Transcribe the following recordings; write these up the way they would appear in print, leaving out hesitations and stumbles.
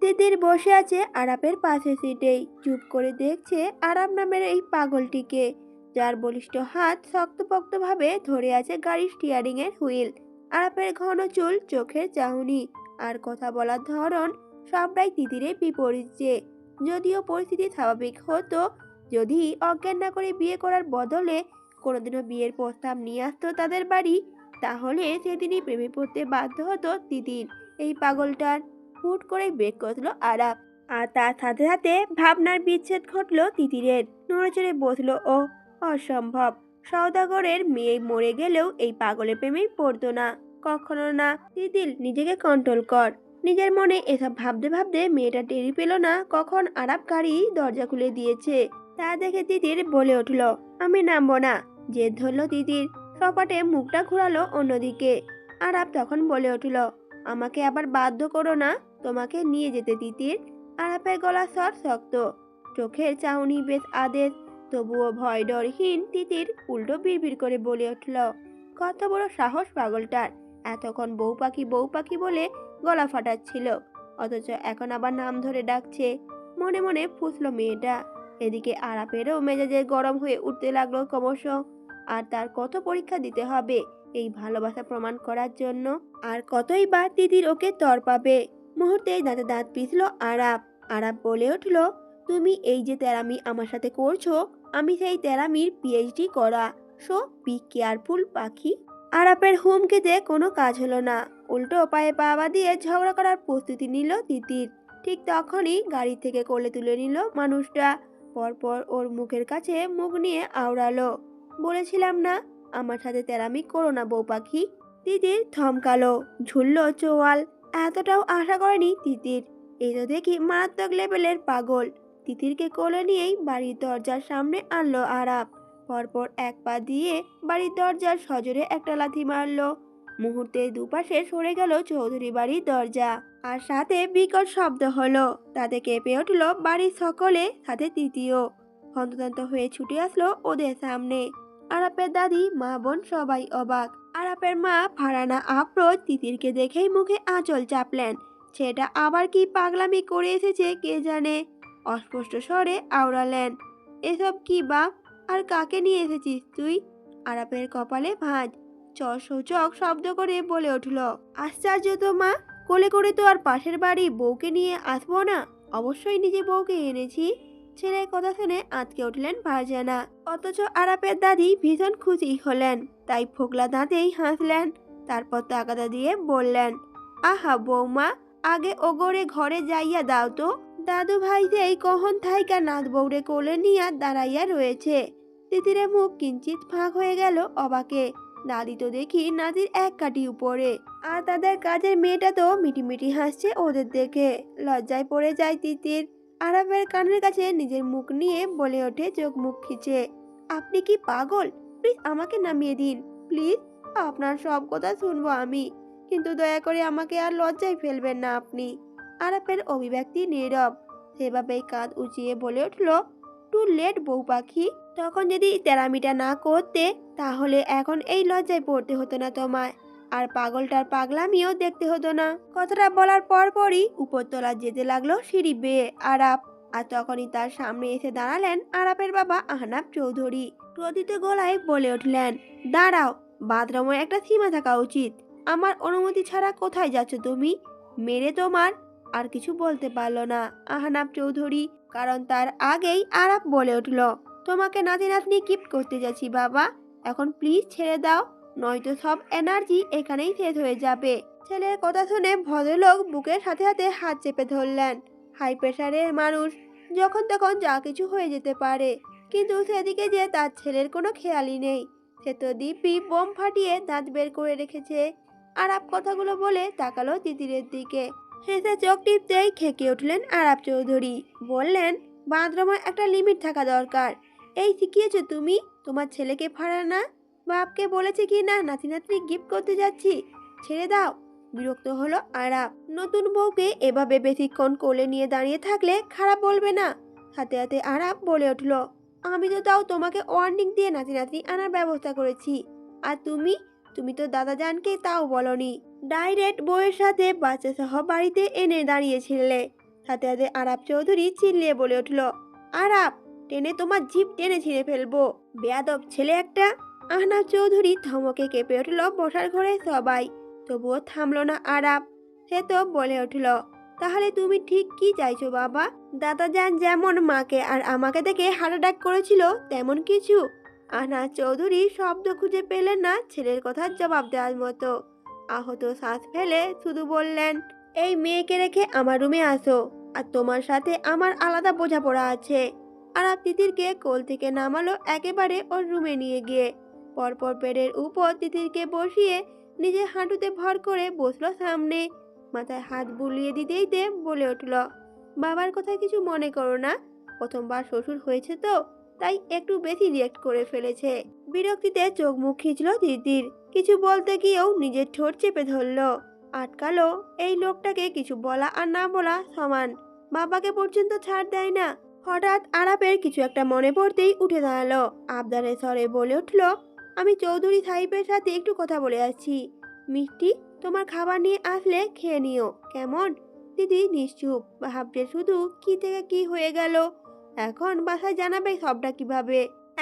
তিতির বসে আছে আরাপের পাশে সিটেই, চুপ করে দেখছে আরাপ নামের এই পাগলটিকে, যার বলিষ্ঠ হাত শক্তপোক্তভাবে ধরে আছে গাড়ির স্টিয়ারিং এর হুইল। আরাপের ঘন চুল, চোখের চাহনি আর কথা বলার ধরন সবটাই তিতিরের বিপরীত। যে যদিও পরিস্থিতি স্বাভাবিক হতো, যদি অজ্ঞান না করে বিয়ে করার বদলে কোনোদিনও বিয়ের প্রস্তাব নিয়ে আসতো তাদের বাড়ি, তাহলে সেদিনই প্রেমে পড়তে বাধ্য হতো তিতির এই পাগলটার। হুট করে ব্রেক করলো আরাপ, আর তার সাথে সাথে ভাবনার বিচ্ছেদ ঘটলো তিতিরের। নড়ে চড়ে বসলো ও। অসম্ভব, সওদাগরের মেয়ে মরে গেলেও এই পাগলের প্রেমেই পড়তো না, কখনো না। তিতির, নিজেকে কন্ট্রোল কর। নিজের মনে এসব ভাবতে ভাবতে মেয়েটা টেরি পেল না কখন আরাপ গাড়ি দরজা খুলে দিয়েছে। তা দেখে তিতির বলে উঠল, আমি নামবো না। জেদ ধরলো তিতির, সপাটে মুখটা ঘোরালো অন্যদিকে। আরাপ তখন বলে উঠল, আমাকে আবার বাধ্য করো না তোমাকে নিয়ে যেতে তিতির। আরাপের গলা স্বর শক্ত, চোখের চাহনি বেশ আদেশ। তবুও ভয় ডরহীন তিতির উল্টো বিড়বিড় করে বলে উঠল, কত বড় সাহস পাগলটার! এতক্ষণ বউ পাখি বলে গলা ফাটাচ্ছিল, অথচ এখন আবার নাম ধরে ডাকছে। মনে মনে ফুঁসলো মেয়েটা। এদিকে আরাপেরও মেজাজে গরম হয়ে উঠতে লাগলো ক্রমশ। আর তার কত পরীক্ষা দিতে হবে এই ভালোবাসা প্রমাণ করার জন্য, আর কতই বা তিতির ওকে তরপাবে। মুহূর্তেই দাঁতে দাঁত পিছল আরাপ। আরাপ বলে উঠল, তুমি এই যে তেরামি আমার সাথে করছো, আমি সেই তেরামির পিএইচডি করা। সো বি কেয়ারফুল পাখি। আরাপের হুমকিতে কোনো কাজ হলো না, উল্টো পায়ে পা দিয়ে ঝগড়া করার প্রস্তুতি নিল তিতির। ঠিক তখনই গাড়ি থেকে কোলে তুলে নিল মানুষটা। পরপর ওর মুখের কাছে মুখ নিয়ে আওড়ালো, বলেছিলাম না আমার সাথে তেরামি করো না বউ পাখি। তিতির থমকালো, ঝুলল চোয়াল। এতটাও আশা করেনি তিতির। এই তো দেখি মারাত্মক লেভেলের পাগল। তিতিরকে কোলে নিয়েই বাড়ির দরজার সামনে আনলো আরাপ। পরপর এক পা দিয়ে বাড়ির দরজার সজোরে একটা লাথি মারলো। মুহূর্তে দুপাশে সরে গেল চৌধুরী বাড়ির দরজা, আর সাথে বিকট শব্দ হলো। তাতে কেঁপে উঠল বাড়ির সকলে, সাথে তৃতীয়। হন্তদন্ত হয়ে ছুটে আসলো ওদের সামনে। আরাপের দাদি, মা, বোন সবাই অবাক। আরাপের মা ফারানা আফরোজ তিতিরকে দেখেই মুখে আঁচল চাপলেন। ছেলেটা আবার কি পাগলামি করে এসেছে কে জানে। অস্পষ্ট স্বরে আওড়ালেন, এসব কি বাপ, আর কাকে নিয়ে এসেছিস তুই? আরাপের কপালে ভাঁজ, সূচক শব্দ করে বলে উঠল, আশ্চর্য তো মা, কোলে করে তো আর পাশের বাড়ি বউকে নিয়ে আসবো না, অবশ্যই নিজে বউকে এনেছি। ছেলের কথা শুনে আঁতকে উঠলেন ফারজানা। অথচ আরাপের দাদি ভীষণ খুশি হলেন, তাই ফোকলা দাঁতেই হাসলেন। তারপর তাগাদা দিয়ে বললেন, আহা বৌমা, আগে ওগরে ঘরে যাইয়া দাও তো। দাদু ভাই যেই কখন থাইকা নাথ বউরে কোলে নিয়া দাঁড়াইয়া রয়েছে। তিতিরের মুখ কিঞ্চিত ফাঁক হয়ে গেল অবাকে। দাদি তো দেখি নাতির এক কাটি উপরে, আর তাদের কাজের মেয়েটা তো মিটিমিটি হাসছে ওদের দেখে। লজ্জায় পড়ে যায় তিতির। আরাফের কানের কাছে নিজের মুখ নিয়ে বলে ওঠে চোখ মুখ খিচে, আপনি কি পাগল? প্লিজ আমাকে নামিয়ে দিন, প্লিজ। আপনার সব কথা শুনবো আমি, কিন্তু দয়া করে আমাকে আর লজ্জায় ফেলবেন না আপনি। আরাফের অভিব্যক্তি নীরব। সেভাবেই কাঁধ উঁচিয়ে বলে উঠল, টু লেট বউ পাখি। তখন যদি তেরামিটা না করতে, তাহলে এখন এই লজ্জায় পড়তে হতো না তোমায়, আর পাগলটার পাগলামিও দেখতে হতো না। কথাটা বলার পরপরই উপরতলা যেতে লাগলো সিঁড়ি বেয়ে আরাপ। আর তখনই তার সামনে এসে দাঁড়ালেন আরাপের বাবা আহনাব চৌধুরী। ক্রোধিত গলায় বলে উঠলেন, দাঁড়াও, বাথরুমের একটা সীমা থাকা উচিত। আমার অনুমতি ছাড়া কোথায় যাচ্ছ তুমি? মেরে তোমার। আর কিছু বলতে পারল না আহনাব চৌধুরী, কারণ তার আগেই আরাপ বলে উঠল, তোমাকে নাতি নাতনি গিফট করতে যাচ্ছি বাবা, এখন প্লিজ ছেড়ে দাও, নয়তো সব এনার্জি এখানেই শেষ হয়ে যাবে। ছেলের কথা শুনে ভদ্রলোক বুকের সাথে সাথে হাত চেপে ধরলেন। হাই প্রেশারের মানুষ, যখন তখন যা কিছু হয়ে যেতে পারে। কিন্তু সেদিকে যে তার ছেলের কোনো খেয়ালই নেই। সে তো দিব্যি বোম ফাটিয়ে দাঁত বের করে রেখেছে। আরাপ কথাগুলো বলে তাকালো তিতিরের দিকে। হেসে চোখ টিপতেই খেকে উঠলেন আরাপ চৌধুরী। বললেন, বাথরুমে একটা লিমিট থাকা দরকার। এই শিখিয়েছো তুমি তোমার ছেলেকে? ফারানা বাপকে বলেছে কি না নাতি নাতনি গিফট করতে যাচ্ছি? ছেড়ে দাও। বিরক্ত হলো আরাপ। নতুন বউকে এভাবে বেশিক্ষণ কোলে নিয়ে দাঁড়িয়ে থাকলে খারাপ বলবে না? হাতে হাতে আরাপ বলে উঠল, আমি তো তাও তোমাকে ওয়ার্নিং দিয়ে নাতি নাতনি আনার ব্যবস্থা করেছি, আর তুমি তুমি তো দাদা জানকে তাও বলনি। ডাইরেক্ট বউয়ের সাথে বাচ্চা সহ বাড়িতে এনে দাঁড়িয়েছিলে। সাথে সাথে আরাব চৌধুরী চিল্লিয়ে বলে উঠল, আরাব, টেনে তোমার জিভ টেনে ছিঁড়ে ফেলবো, বেয়াদব ছেলে একটা। আহনাফ চৌধুরী ধমকে কেঁপে উঠল বসার ঘরে সবাই। তবুও থামলো না আরাব। সে তো বলে উঠল, তাহলে তুমি ঠিক কি চাইছো বাবা? দাদাজান যেমন মাকে আর আমাকে দেখে হার্ট অ্যাটাক করেছিল তেমন কিছু? আহনাফ চৌধুরী শব্দ খুঁজে পেলেন না ছেলের কথার জবাব দেওয়ার মতো। আহত শ্বাস ফেলে শুধু বললেন, এই মেয়েকে রেখে আমার রুমে আসো, আর তোমার সাথে আমার আলাদা বোঝাপড়া আছে। আরাব তিতিরকে কোল থেকে নামালো একেবারে ওর রুমে নিয়ে গিয়ে। পরপর পেটের উপর তিতিরকে বসিয়ে নিজের হাঁটুতে ভর করে বসলো সামনে। মাথায় হাত বুলিয়ে দিতে দিতে বলে উঠল, বাবার কথা কিছু মনে করো না, প্রথমবার শ্বশুর হয়েছে তো, তাই একটু বেশি রিয়েক্ট করে ফেলেছে। বিরক্তিতে চোখ মুখ খিঁচল তিতির। কিছু বলতে গিয়েও নিজের ঠোঁট চেপে ধরলো, আটকালো। এই লোকটাকে কিছু বলা আর না বলা সমান, বাবাকে পর্যন্ত ছাড় দেয় না। হঠাৎ আরাপের কিছু একটা মনে পড়তেই উঠে দাঁড়ালো। আবদারের স্বরে বলে উঠল, আমি চৌধুরী সাহেবের সাথে একটু কথা বলে আসছি। মিষ্টি, তোমার খাবার নিয়ে আসলে খেয়ে নিও, কেমন? দিদি নিশ্চুপ, ভাবছে শুধু কি থেকে কি হয়ে গেল। এখন বাসায় জানাবে সবটা কিভাবে?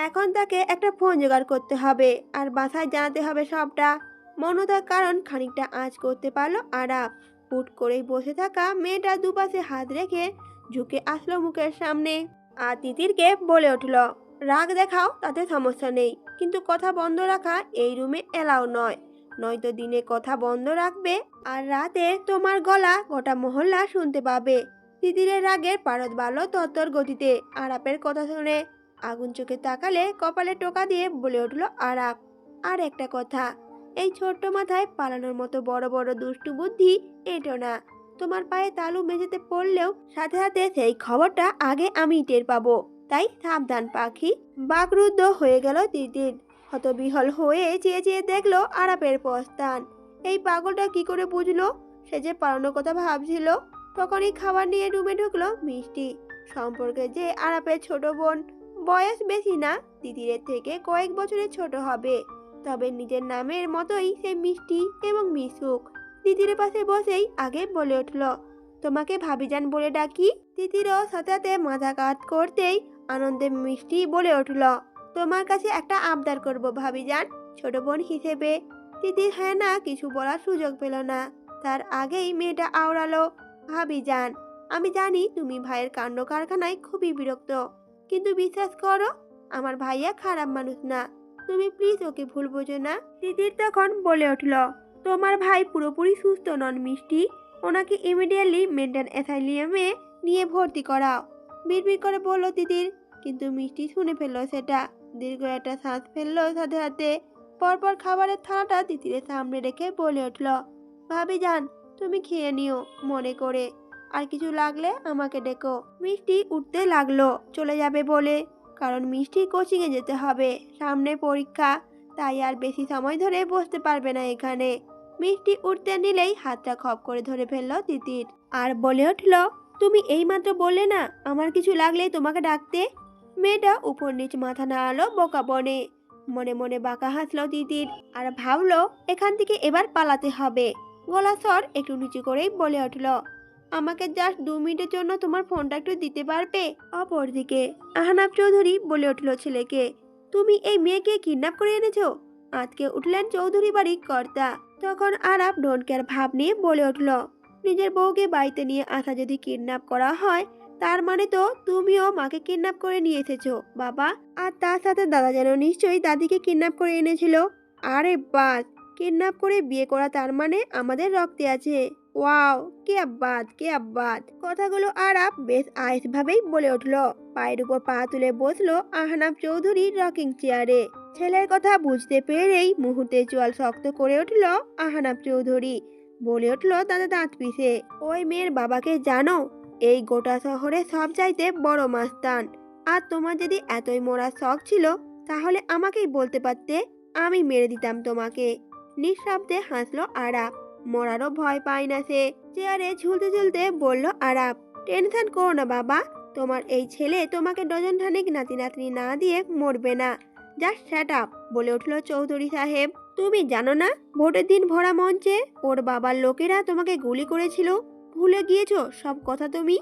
এখন তাকে একটা ফোন জোগাড় করতে হবে আর বাসায় জানাতে হবে সবটা। মনতার কারণ খানিকটা আঁচ করতে পারলো আরাপ। হুট করেই বসে থাকা মেয়েটা দুপাশে হাত রেখে ঝুঁকে আসলো মুখের সামনে আর তিতিরকে বলে উঠল, রাগ দেখাও তাতে সমস্যা নেই, কিন্তু কথা বন্ধ রাখা এই রুমে এলাও নয়। নয়তো দিনে কথা বন্ধ রাখবে আর রাতে তোমার গলা গোটা মহল্লা শুনতে পাবে। তিতিরের রাগের পারদ বাড়ল তত্তর গতিতে আরাপের কথা শুনে। আগুন চোখে তাকালে কপালে টোকা দিয়ে বলে উঠল আরাপ, আর একটা কথা, এই ছোট্ট মাথায় পালানোর মতো বড় বড় দুষ্টু বুদ্ধি এটো না। তোমার পায়ে তালু মেঝেতে পড়লেও সাথে সাথে সেই খবরটা আগে আমি টের পাবো, তাই সাবধান পাখি। বাকরুদ্ধ হয়ে গেল তিতির। হতবিহল হয়ে চেয়ে চেয়ে দেখলো আরাপের প্রস্থান। এই পাগলটা কি করে বুঝলো সে যে পালানোর কথা ভাবছিল? তখনই খাবার নিয়ে রুমে ঢুকলো মিষ্টি, সম্পর্কে যে আরাপের ছোট বোন। বয়স বেশি না, তিতিরের থেকে কয়েক বছরের ছোট হবে, তবে নিজের নামের মতোই সে মিষ্টি এবং মিশুক। তিতিরের পাশে বসেই আগে বলে উঠল, তোমাকে ভাবিজান বলে ডাকি। তিতিরও সাথে সাথে মাথা কাত করতেই আনন্দে মিষ্টি বলে উঠল, তোমার কাছে একটা আবদার করব ভাবিজান, ছোট বোন হিসেবে। তিতির হ্যাঁ না কিছু বলার সুযোগ পেল না, তার আগেই মেয়েটা আওড়ালো, ভাবিজান, আমি জানি তুমি ভাইয়ের কাণ্ড কারখানায় খুবই বিরক্ত, কিন্তু বিশ্বাস করো আমার ভাইয়া খারাপ মানুষ না, তুমি প্লিজ ওকে ভুল বোঝো না। তিতির তখন বলে উঠল, তোমার ভাই পুরোপুরি সুস্থ নন মিষ্টি, ওনাকে ইমিডিয়েটলি মেন্টাল অ্যাসাইলিয়ামে নিয়ে ভর্তি করাও, বিড়বিড় করে বলল তিতির। কিন্তু মিষ্টি শুনে ফেললো সেটা। দীর্ঘ একটা শ্বাস ফেললো সাথে সাথে। পরপর খাবারের থালাটা তিতিরের সামনে রেখে বলে উঠল, ভাবি যান, তুমি খেয়ে নিও মনে করে, আর কিছু লাগলে আমাকে ডেকো। মিষ্টি উঠতে লাগলো চলে যাবে বলে, কারণ মিষ্টি কোচিংয়ে যেতে হবে, সামনে পরীক্ষা, তাই আর বেশি সময় ধরে বসতে পারবে না এখানে। মিষ্টি উঠতে নিলেই হাতটা খপ করে ধরে ফেললো তিতির আর বলে উঠল, তুমি এইমাত্র বললে না আমার কিছু লাগলে তোমাকে ডাকতে। মেয়েটা উপর নিচ মাথা নাড়ালো বোকা বনে। মনে মনে বাঁকা হাসলো তিতির আর ভাবলো এখান থেকে এবার পালাতে হবে। গলা স্বর একটু নিচু করেই বলে উঠল, আমাকে জাস্ট 2 মিনিটের জন্য তোমার ফোনটা একটু দিতে পারবে? অপরদিকে আহনাফ চৌধুরী বলে উঠল ছেলেকে, তুমি এই মেয়েকে কিডন্যাপ করে এনেছো? আজকে উঠলেন চৌধুরী বাড়ির কর্তা। তখন আরাপ ডোন্ট কেয়ার ভাব নিয়ে বলে উঠল, নিজের বউকে বাড়িতে নিয়ে আসা যদি কিডন্যাপ করা হয়, তার মানে তো তুমিও মাকে কিডন্যাপ করে নিয়ে এসেছো বাবা। আর তার সাথে দাদা যেন নিশ্চয়ই দাদিকে কিডন্যাপ করে এনেছিল। আরে বাস, কিডন্যাপ করে বিয়ে করা তার মানে আমাদের রক্তে আছে। ওয়াও, কে আব্বাদ কে আব্বাদ। কথাগুলো আরাপ বেশ আয়েস ভাবেই বলে উঠল। পায়ের উপর পা তুলে বসলো আহনাফ চৌধুরী রকিং চেয়ারে। ছেলের কথা বুঝতে পেরেই মুহূর্তে চোয়াল শক্ত করে উঠল আহনাফ চৌধুরী। বলে উঠল দাদা দাঁত পিষে, ওই মেয়ের বাবাকে জানো? এই গোটা শহরে সব চাইতে বড় মাস্তান। আর তোমার যদি এতই মরার শখ ছিল তাহলে আমাকেই বলতে পারতে, আমি মেরে দিতাম তোমাকে। নিঃশব্দে হাসলো আরাপ। মরারও ভয় পায় না সে। চেয়ারে ঝুলতে ঝুলতে বলল আরাপ, টেনশন করো না বাবা, তোমার এই ছেলে তোমাকে ডজন খানেক নাতি নাতনি না দিয়ে মরবে না। Just shut up. বলে উঠল চৌধুরী সাহেব, তুমি জানো না ভোটের দিন ভরা মঞ্চে ওর বাবার লোকেরা তোমাকে গুলি করেছিল? ভুলে গিয়েছো সব কথা তুমি?